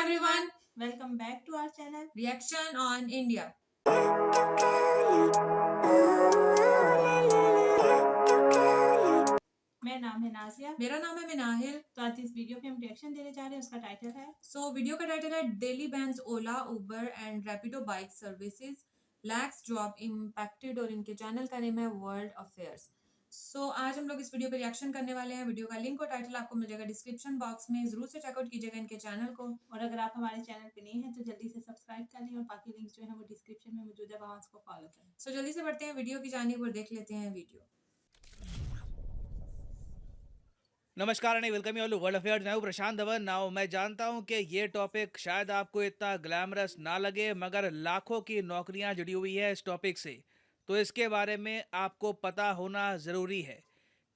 everyone, Welcome back to our channel. reaction on India. मेरा नाम है नाजिया। मेरा नाम है मिनाहिल। तो आज इस वीडियो पे हम रिएक्शन देने जा रहे हैं, उसका टाइटल है वीडियो का टाइटल है Delhi bans Ola, Uber and Rapido bike services, lakhs job impacted और इनके चैनल का नेम है वर्ल्ड अफेयर्स। आज हम लोग इस वीडियो पे रिएक्शन करने वाले हैं। वीडियो का लिंक और टाइटल आपको मिल जाएगा डिस्क्रिप्शन बॉक्स में, जरूर से चेकआउट कीजिएगा इनके चैनल को। और अगर आप हमारे चैनल पे नहीं हैं तो जल्दी से सब्सक्राइब कर लें और बाकी लिंक जो है वो डिस्क्रिप्शन में मौजूद है, वहां उसको फॉलो करें। जल्दी से बढ़ते हैं वीडियो की जानिब और देख लेते हैं वीडियो। नमस्कार and welcome you all to world affairs. मैं हूं प्रशांत धवन। नाउ मैं जानता हूं कि ये टॉपिक शायद आपको इतना ग्लैमरस ना लगे, मगर लाखों की नौकरियां जुड़ी हुई है इस टॉपिक से, तो इसके बारे में आपको पता होना ज़रूरी है।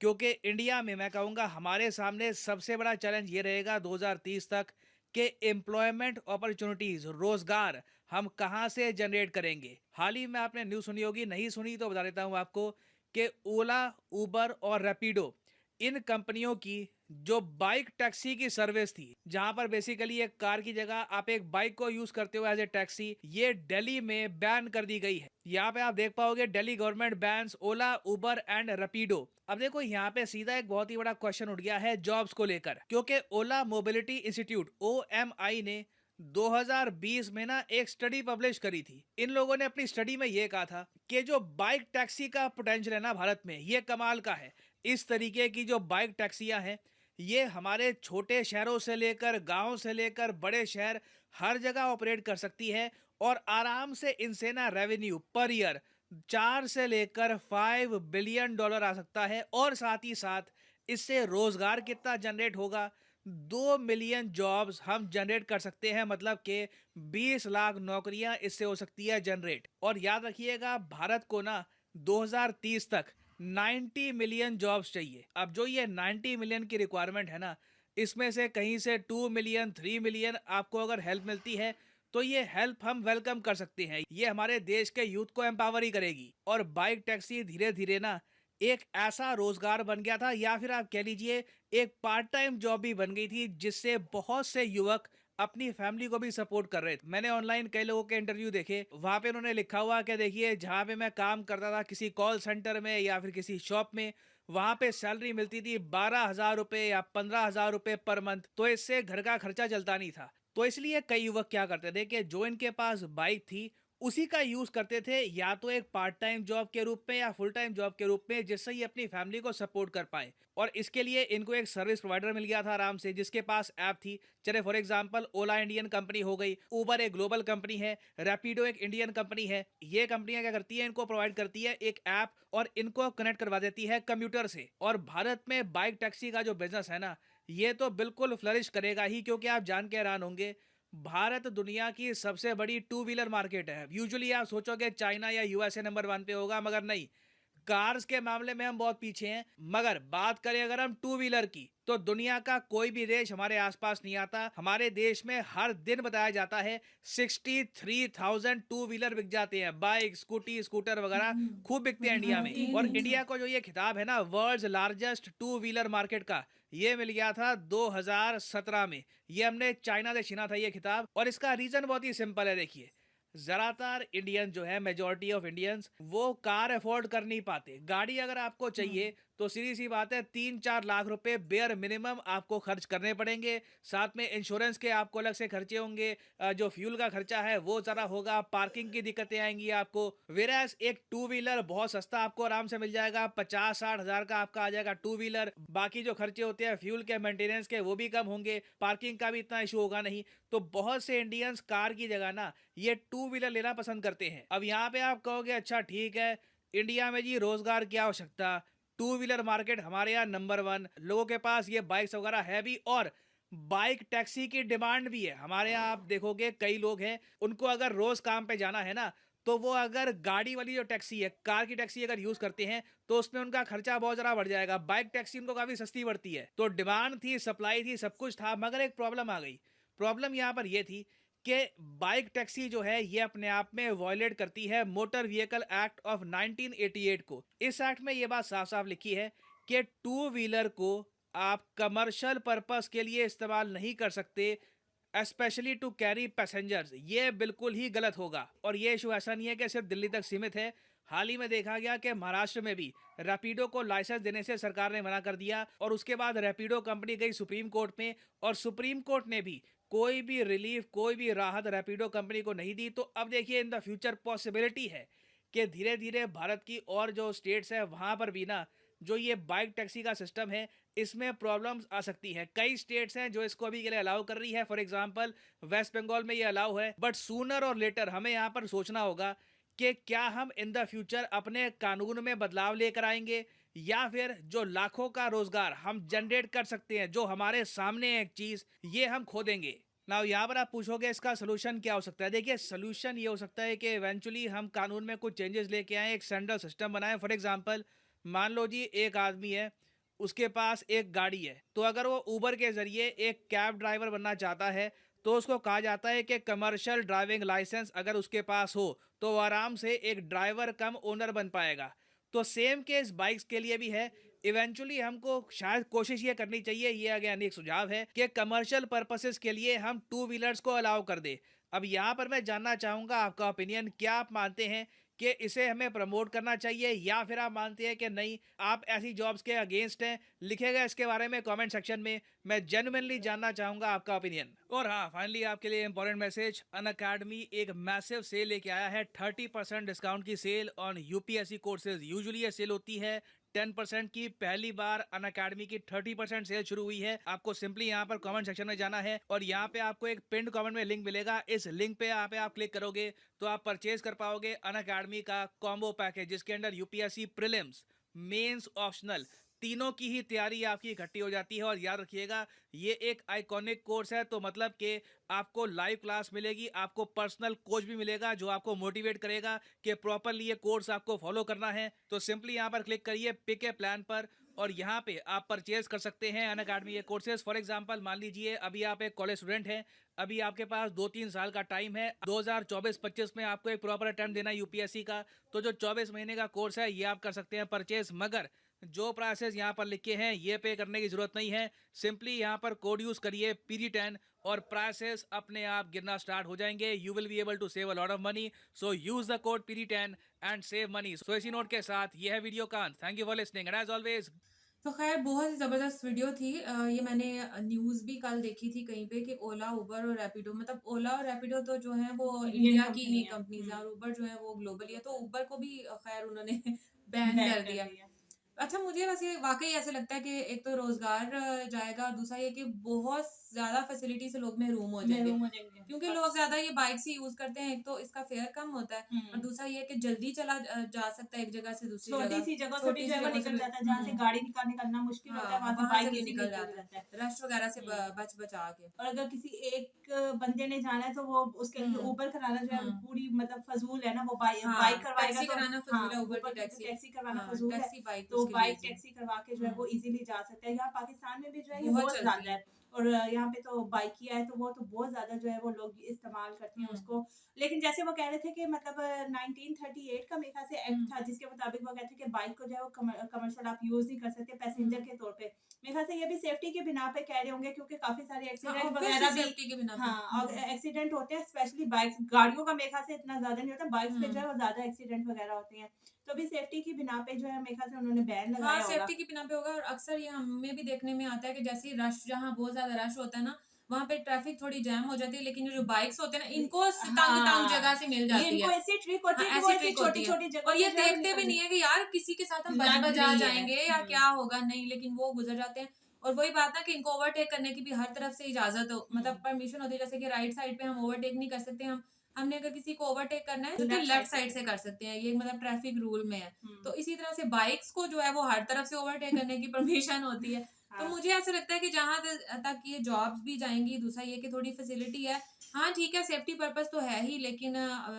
क्योंकि इंडिया में मैं कहूँगा हमारे सामने सबसे बड़ा चैलेंज ये रहेगा 2030 तक कि एम्प्लॉयमेंट अपॉर्चुनिटीज़, रोज़गार हम कहाँ से जनरेट करेंगे। हाल ही में आपने न्यूज़ सुनी होगी, नहीं सुनी तो बता देता हूँ आपको कि ओला, उबर और रैपिडो, इन कंपनियों की जो बाइक टैक्सी की सर्विस थी, जहां पर बेसिकली एक कार की जगह आप एक बाइक को यूज करते हो एज ए टैक्सी, ये दिल्ली में बैन कर दी गई है। यहाँ पे आप देख पाओगे Delhi government bans Ola, Uber and Rapido. अब देखो यहाँ पे सीधा एक बहुत ही बड़ा क्वेश्चन उठ गया है जॉब्स को लेकर, क्योंकि ओला मोबिलिटी इंस्टीट्यूट OMI ने 2020 में ना एक स्टडी पब्लिश करी थी। इन लोगों ने अपनी स्टडी में ये कहा था कि जो बाइक टैक्सी का पोटेंशियल है ना भारत में, ये कमाल का है। इस तरीके की जो बाइक टैक्सियां हैं, ये हमारे छोटे शहरों से लेकर, गांव से लेकर बड़े शहर, हर जगह ऑपरेट कर सकती है और आराम से इनसे ना रेवेन्यू पर ईयर 4 से लेकर $5 बिलियन आ सकता है। और साथ ही साथ इससे रोजगार कितना जनरेट होगा, 2 मिलियन जॉब्स हम जनरेट कर सकते हैं, मतलब कि 20 लाख नौकरियां इससे हो सकती है जनरेट। और याद रखिएगा, भारत को ना 2030 तक 90 मिलियन जॉब्स चाहिए। अब जो ये 90 मिलियन की रिक्वायरमेंट है ना, इसमें से कहीं से 2 मिलियन 3 मिलियन आपको अगर हेल्प मिलती है तो ये हेल्प हम वेलकम कर सकते हैं। ये हमारे देश के यूथ को एम्पावर ही करेगी। और बाइक टैक्सी धीरे धीरे ना एक ऐसा रोजगार बन गया था, या फिर आप कह लीजिए एक पार्ट टाइम जॉब भी बन गई थी, जिससे बहुत से युवक अपनी फैमिली को भी सपोर्ट कर रहे थे। मैंने ऑनलाइन कई लोगों के इंटरव्यू देखे, वहां पे उन्होंने लिखा हुआ कि देखिए, जहां पे मैं काम करता था किसी कॉल सेंटर में या फिर किसी शॉप में, वहां पे सैलरी मिलती थी 12,000 रुपए या 15,000 रुपए पर मंथ, तो इससे घर का खर्चा चलता नहीं था। तो इसलिए कई युवक क्या करते थे कि जो इनके पास बाइक थी उसी का यूज करते थे, या तो एक पार्ट टाइम जॉब के रूप में या फुल टाइम जॉब के रूप में, जिससे ये अपनी फैमिली को सपोर्ट कर पाए। और इसके लिए इनको एक सर्विस प्रोवाइडर मिल गया था आराम से, जिसके पास ऐप थी। चले for example, Ola Indian company हो गई, उबर एक ग्लोबल कंपनी है, रैपिडो एक इंडियन कंपनी है। ये कंपनियां क्या करती है, इनको प्रोवाइड करती है एक ऐप और इनको कनेक्ट करवा देती है कंप्यूटर से। और भारत में बाइक टैक्सी का जो बिजनेस है ना, ये तो बिल्कुल फ्लरिश करेगा ही, क्योंकि आप जान के हैरान होंगे, भारत दुनिया की सबसे बड़ी टू व्हीलर मार्केट है। यूजुअली आप सोचोगे चाइना या यूएसए नंबर 1 पे होगा, मगर नहीं, कार्स के मामले में हम बहुत पीछे हैं। मगर बात करें अगर हम टू व्हीलर की, तो दुनिया का कोई भी देश हमारे आसपास नहीं आता। हमारे देश में हर दिन बताया जाता है 63,000 टू व्हीलर बिक जाते हैं। बाइक, स्कूटी, स्कूटर वगैरह खूब बिकते हैं इंडिया में। और इंडिया को जो ये खिताब है ना world's largest two wheeler market का, ये मिल गया था 2017 में। ये हमने चाइना से छीना था ये खिताब। और इसका रीजन बहुत ही सिंपल है। देखिए, ज्यादातर इंडियन जो है, मेजोरिटी ऑफ इंडियंस, वो कार अफोर्ड कर नहीं पाते। गाड़ी अगर आपको चाहिए तो सीधी सी बात है 3-4 लाख रुपए बेयर मिनिमम आपको खर्च करने पड़ेंगे। साथ में इंश्योरेंस के आपको अलग से खर्चे होंगे, जो फ्यूल का खर्चा है वो जरा होगा, पार्किंग की दिक्कतें आएंगी आपको। वेराज एक टू व्हीलर बहुत सस्ता आपको आराम से मिल जाएगा, 50-60 हजार का आपका आ जाएगा टू व्हीलर। बाकी जो खर्चे होते हैं फ्यूल के, मेंटेनेंस के, वो भी कम होंगे, पार्किंग का भी इतना इशू होगा नहीं। तो बहुत से इंडियंस कार की जगह ना ये टू व्हीलर लेना पसंद करते हैं। अब यहाँ पे आप कहोगे अच्छा ठीक है, इंडिया में जी रोजगार की आवश्यकता, टू व्हीलर मार्केट हमारे यहाँ नंबर 1, लोगों के पास ये बाइक्स वगैरह है भी, और बाइक टैक्सी की डिमांड भी है हमारे यहाँ। आप देखोगे कई लोग हैं, उनको अगर रोज काम पे जाना है ना, तो वो अगर गाड़ी वाली जो टैक्सी है, कार की टैक्सी अगर यूज करते हैं, तो उसमें उनका खर्चा बहुत ज्यादा बढ़ जाएगा। बाइक टैक्सी उनको काफी सस्ती पड़ती है। तो डिमांड थी, सप्लाई थी, सब कुछ था, मगर एक प्रॉब्लम आ गई। प्रॉब्लम यहाँ पर यह थी कि बाइक टैक्सी जो है ये अपने आप में वायलेट करती है मोटर व्हीकल एक्ट ऑफ 1988 को। इस एक्ट में ये बात साफ साफ लिखी है कि टू व्हीलर को आप कमर्शियल पर्पस के लिए इस्तेमाल नहीं कर सकते स्पेशली टू कैरी पैसेंजर्स, ये बिल्कुल ही गलत होगा। और ये इशू ऐसा नहीं है कि सिर्फ दिल्ली तक सीमित है। हाल ही में देखा गया कि महाराष्ट्र में भी रैपिडो को लाइसेंस देने से सरकार ने मना कर दिया और उसके बाद रैपिडो कंपनी गई सुप्रीम कोर्ट में और सुप्रीम कोर्ट ने भी कोई भी रिलीफ, कोई भी राहत रैपिडो कंपनी को नहीं दी। तो अब देखिए इन द फ्यूचर पॉसिबिलिटी है कि धीरे धीरे भारत की और जो स्टेट्स है वहां पर भी ना जो ये बाइक टैक्सी का सिस्टम है इसमें प्रॉब्लम्स आ सकती है। कई स्टेट्स हैं जो इसको अभी के लिए अलाउ कर रही है, फॉर एग्जांपल वेस्ट बंगाल में ये अलाउ है। बट सूनर और लेटर हमें यहाँ पर सोचना होगा कि क्या हम इन द फ्यूचर अपने कानून में बदलाव लेकर आएंगे या फिर जो लाखों का रोजगार हम जनरेट कर सकते हैं, जो हमारे सामने है एक चीज, ये हम खो देंगे। ना यहाँ पर आप पूछोगे इसका सोल्यूशन क्या हो सकता है। देखिए सोल्यूशन ये हो सकता है कि इवेंचुअली हम कानून में कुछ चेंजेस लेके आए, एक सेंट्रल सिस्टम बनाएं। फॉर एग्जांपल मान लो जी एक आदमी है, उसके पास एक गाड़ी है, तो अगर वो उबर के जरिए एक कैब ड्राइवर बनना चाहता है तो उसको कहा जाता है कि कमर्शियल ड्राइविंग लाइसेंस अगर उसके पास हो तो वो आराम से एक ड्राइवर कम ओनर बन पाएगा। तो सेम केस बाइक्स के लिए भी है। इवेंचुअली हमको शायद कोशिश ये करनी चाहिए, ये अगेन एक सुझाव है कि कमर्शियल पर्पसेस के लिए हम टू व्हीलर्स को अलाउ कर दे। अब यहाँ पर मैं जानना चाहूंगा आपका ओपिनियन, क्या आप मानते हैं कि इसे हमें प्रमोट करना चाहिए या फिर आप मानते हैं कि नहीं आप ऐसी जॉब्स के अगेंस्ट हैं? लिखेगा इसके बारे में कमेंट सेक्शन में, मैं जेन्युइनली जानना चाहूंगा आपका ओपिनियन। और हाँ, फाइनली आपके लिए इंपॉर्टेंट मैसेज, अनअकैडमी एक मैसिव सेल लेके आया है, 30% डिस्काउंट की sale on UPSC courses. Usually ये सेल होती है 10% की, पहली बार अनअकैडमी की 30% सेल शुरू हुई है। आपको सिंपली यहाँ पर कमेंट सेक्शन में जाना है और यहाँ पे आपको एक पिन्ड कमेंट में लिंक मिलेगा। इस लिंक पे आप क्लिक करोगे तो आप परचेज कर पाओगे अनअकैडमी का कॉम्बो पैकेज, जिसके अंदर यूपीएससी प्रीलिम्स, मेंस, ऑप्शनल तीनों की ही तैयारी आपकी इकट्ठी हो जाती है। और याद रखिएगा ये एक आइकॉनिक कोर्स है, तो मतलब कि आपको लाइव क्लास मिलेगी, आपको पर्सनल कोच भी मिलेगा जो आपको मोटिवेट करेगा कि प्रॉपरली ये कोर्स आपको फॉलो करना है। तो सिंपली यहाँ पर क्लिक करिए पिक ए प्लान पर और यहाँ पे आप परचेज कर सकते हैं अनअकैडमी के कोर्सेज। फॉर एग्जांपल मान लीजिए अभी आप एक कॉलेज स्टूडेंट हैं, अभी आपके पास 2-3 साल का टाइम है, 2024-25 में आपको एक प्रॉपर अटेम्प्ट देना है यूपीएससी का, तो जो 24 महीने का कोर्स है ये आप कर सकते हैं परचेज। मगर जो प्राइसेस यहाँ पर लिखे हैं ये पे करने की जरूरत नहीं है, सिंपली यहाँ पर कोड यूज करिए PD10 और प्राइसेस अपने आप गिरना स्टार्ट हो जाएंगे। You will be able to save a lot of money, so use the code PD10 and save money. So इसी नोट के साथ ये है वीडियो का अंत। Thank you for listening and as always. तो खैर बहुत ही ज़बरदस्त वीडियो थी। ये मैंने न्यूज़ भी कल देखी थी कहीं पे कि ओला, उबर और रैपिडो, मतलब ओला और रैपिडो तो जो है वो इंडियन इंडिया की कंपनी ही है। कंपनीज हैं और उबर जो है वो ग्लोबली है। तो उबर को भी खैर उन्होंने बैन बैन कर कर दिया। दिया। अच्छा, मुझे वैसे वाक़ई ऐसे लगता है कि एक तो रोज़गार जाएगा और दूसरा ये कि बहुत ज़्यादा फैसिलिटी से लोग महरूम हो जाएँगे। महरूम हो जाएंगे। क्योंकि लोग ज़्यादा ये बाइक्स ही यूज़ करते हैं, एक तो इसका फेयर कम होता है और दूसरा ये है कि जल्दी चला जा सकता है एक जगह से दूसरी छोटी जगह। सी जगह से भी छोटी जो सी है वो जगह से निकल भी जाता है, जहाँ से गाड़ी निकलना मुश्किल होता है, हाँ, वहाँ से वहाँ से बाइक भी इजीली निकल निकल जाता जाता है, है। रश वगैरह से हम्म। बच बचा के। और अगर किसी एक बंदे ने जाना है तो वो उसके लिए हुँ, उबर कराना जो है वो हुँ। पूरी मतलब फजूल है ना, वो बाइक हाँ, करवाएगा टैक्सी तो कराना हाँ, फ़िज़ूल है, उबर उबर की टैक्सी। टैक्सी करवाना हाँ, फजूल है। टैक्सी बाइक तो उसके लिए बाइक ईज़ी है। टैक्सी करवा के जो है वो इजीली जा सकता है। यहाँ पाकिस्तान में भी जो है ये बहुत बहुत चलती ज्यादा है। है और यहाँ पे तो बाइकिया है तो वो तो बहुत ज्यादा जो है वो लोग इस्तेमाल करते हैं हुँ, उसको। लेकिन जैसे वो कह रहे थे कि मतलब 1938 का मेरे ख्याल से एक्ट हुँ, था जिसके मुताबिक वो कहते थे कि बाइक को जो है वो कमर्शियल आप यूज नहीं कर सकते पैसेंजर हुँ। के तौर पे। मेरे ख्याल से ये भी सेफ्टी के बिना पे कह रहे होंगे क्योंकि काफी सारे हाँ, एक्सीडेंट ऑब्वियसली वगैरह भी सेफ्टी के बिना पे। हाँ, और हुँ, एक्सीडेंट होते हैं स्पेशली बाइक्स, गाड़ियों का मेरे ख्याल से इतना ज़्यादा नहीं होता, बाइक्स पे जो हुँ। है वो ज़्यादा एक्सीडेंट वगैरह होते हैं। तो अभी सेफ्टी की बिना पे जो है मेरे ख्याल से उन्होंने बैन हाँ, लगाया होगा। सेफ्टी की बिना पे होगा और अक्सर ये हमें भी देखने में आता है कि जैसे ही रश, जहाँ बहुत ज़्यादा रश होता है ना, वहाँ पे ट्रैफिक थोड़ी जैम हो जाती है, लेकिन ये जो बाइक्स होते हैं ना, इनको तंग-तंग हाँ, जगह से मिल ये जाती इनको है। ऐसी ट्रिक होती हाँ, है कि वो ऐसी ऐसी ट्रिक होती है छोटी-छोटी जगह और से ये जो है वो देखते भी निकल नहीं है कि यार किसी के साथ हम लग बच-बचा रही है। जाएँगे या क्या होगा, नहीं, लेकिन वो गुज़र जाते हैं। और वही बात ना कि इनको ओवरटेक करने की भी हर तरफ से इजाज़त हो, मतलब परमिशन होती है, जैसे कि राइट साइड पे हम ओवरटेक नहीं कर सकते, हमने अगर किसी को ओवरटेक करना है तो लेफ्ट साइड से कर सकते हैं, ये मतलब ट्रैफिक रूल में है। तो इसी तरह से बाइक्स को जो है वो हर तरफ से ओवरटेक करने की परमिशन होती है। तो हाँ। मुझे ऐसा लगता है कि जहाँ तक ये जॉब्स भी जाएँगी, दूसरा ये कि थोड़ी फैसिलिटी है। हाँ, ठीक है, सेफ्टी पर्पज़ तो है ही, लेकिन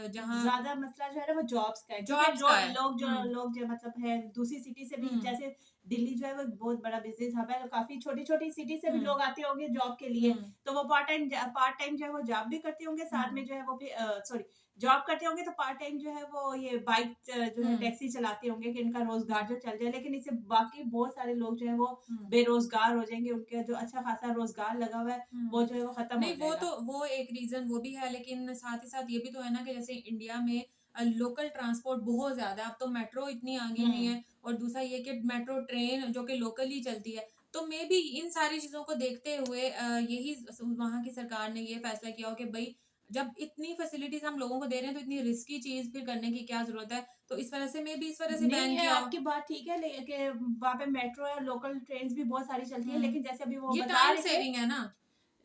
जहाँ ज़्यादा मसला जो है ना वो जॉब्स का है, क्योंकि जॉब्स का है। लोग जो मतलब है दूसरी सिटी से भी हुँ। जैसे दिल्ली जो है वो एक बहुत बड़ा बिजनेस हब है, काफी छोटी-छोटी सिटी से भी हम्म। लोग आते होंगे जॉब के लिए, हम्म। तो वो पार्ट टाइम जो है वो जॉब भी करते होंगे, साथ में जो है वो सॉरी जॉब करते होंगे, तो पार्ट टाइम जो है वो ये बाइक जो है हम्म। टैक्सी चलाते होंगे कि इनका रोजगार जो चल जाए। लेकिन इससे बाकी बहुत सारे लोग जो है वो हम्म। बेरोजगार हो जाएंगे, उनका जो अच्छा खासा रोजगार लगा हुआ है हम्म। वो जो है वो खत्म हो नहीं, वो जाएगा। तो वो एक रीजन वो भी है, लेकिन साथ ही साथ ये भी तो है ना कि जैसे इंडिया में लोकल ट्रांसपोर्ट बहुत ज्यादा है। अब तो मेट्रो इतनी आगी हुई हम्म है, और दूसरा ये कि मेट्रो ट्रेन जो कि लोकली चलती है। तो मे बी इन सारी चीजों को देखते हुए यही वहां की सरकार ने ये फैसला किया हो कि भाई जब इतनी फैसिलिटीज हम लोगों को दे रहे हैं तो इतनी रिस्की चीज फिर करने की क्या जरूरत है। तो इस वजह से मे बी इस वजह से नहीं बैन है, किया हो। आपकी बात ठीक है, लेकिन वहाँ पे मेट्रो और लोकल ट्रेन्स भी बहुत सारी चलती है, हम्म। लेकिन जैसे अभी वो ये बता टाइम रहे थे, सेविंग है ना।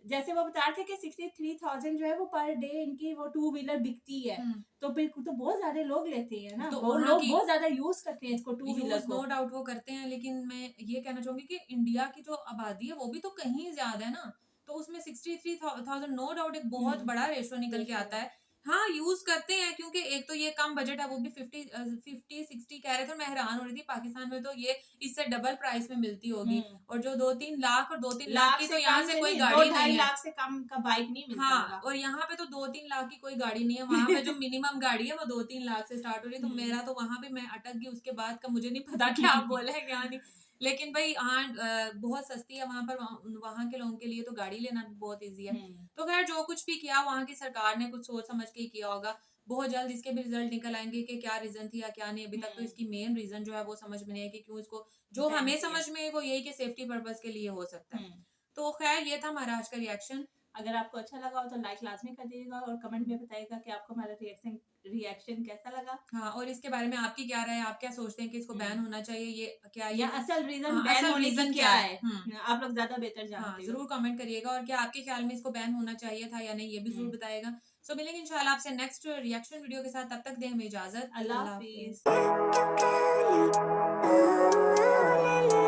जैसे वो बता रहे थे कि 63,000 जो है वो पर डे इनकी वो टू व्हीलर बिकती है, हम्म। तो फिर तो बहुत ज्यादा लोग लेते हैं ना, तो वो वहाँ लोग की बहुत ज्यादा यूज करते हैं इसको टू व्हीलर यूज को। नो डाउट वो करते हैं, लेकिन मैं ये कहना चाहूंगी कि इंडिया की जो आबादी है वो भी तो कहीं ज्यादा है ना। तो उसमें 63,000 नो डाउट एक बहुत बड़ा रेशो निकल के आता है। हाँ, यूज करते हैं क्योंकि एक तो ये कम बजट है, वो भी 50-60 कह रहे थे। मैं हैरान हो रही थी, पाकिस्तान में तो ये इससे डबल प्राइस में मिलती होगी। हम्म और जो 2-3 लाख और 2-3 लाख लाख की से तो यहाँ कम से से कोई नहीं, दो गाड़ी ढाई नहीं है। लाख से कम का बाइक नहीं मिलता हाँ, होगा। और यहाँ पे तो 2-3 लाख की कोई गाड़ी नहीं है। वहां पे जो मिनिमम गाड़ी है वो 2-3 लाख से स्टार्ट हो रही है। तो मेरा तो वहां पे मैं अटक गई, उसके बाद का मुझे नहीं पता क्या आप बोले हैं क्या नहीं। लेकिन भाई हाँ, बहुत सस्ती है वहां पर। वहां के लोगों के लिए तो गाड़ी लेना भी बहुत ईजी है। हम्म तो खैर जो कुछ भी किया वहां की सरकार ने कुछ सोच समझ के ही किया होगा। बहुत जल्द इसके भी रिजल्ट निकल आएंगे कि क्या रीजन थी या क्या नहीं। अभी तक तो इसकी मेन रीजन जो है वो समझ में नहीं है कि क्यों इसको। जो बैन हमें किया। समझ में है वो यही कि सेफ्टी पर्पज के लिए हो सकता है। हम्म तो खैर ये था हमारा आज का रिएक्शन। अगर आपको अच्छा लगा हो तो लाइक लाजमी कर दीजिएगा और कमेंट में बताइएगा कि आपको हमारा रिएक्शन कैसा लगा। हाँ, और इसके बारे में आपकी क्या राय है? आप क्या सोचते हैं कि इसको बैन हम्म होना चाहिए? ये क्या या ये असल रीजन हाँ, बैन असल होने की रीजन क्या है, हम्म। आप लोग ज्यादा बेहतर हाँ, जानते हो। जरूर कमेंट करिएगा, और क्या आपके ख्याल में इसको बैन होना चाहिए था या नहीं, ये भी जरूर बताइएगा। सो मिलेंगे इंशाल्लाह आपसे नेक्स्ट रिएक्शन वीडियो के साथ। तब तक दें हमें इजाजत। अल्लाह अल्लाह हाफिज। हाफिज।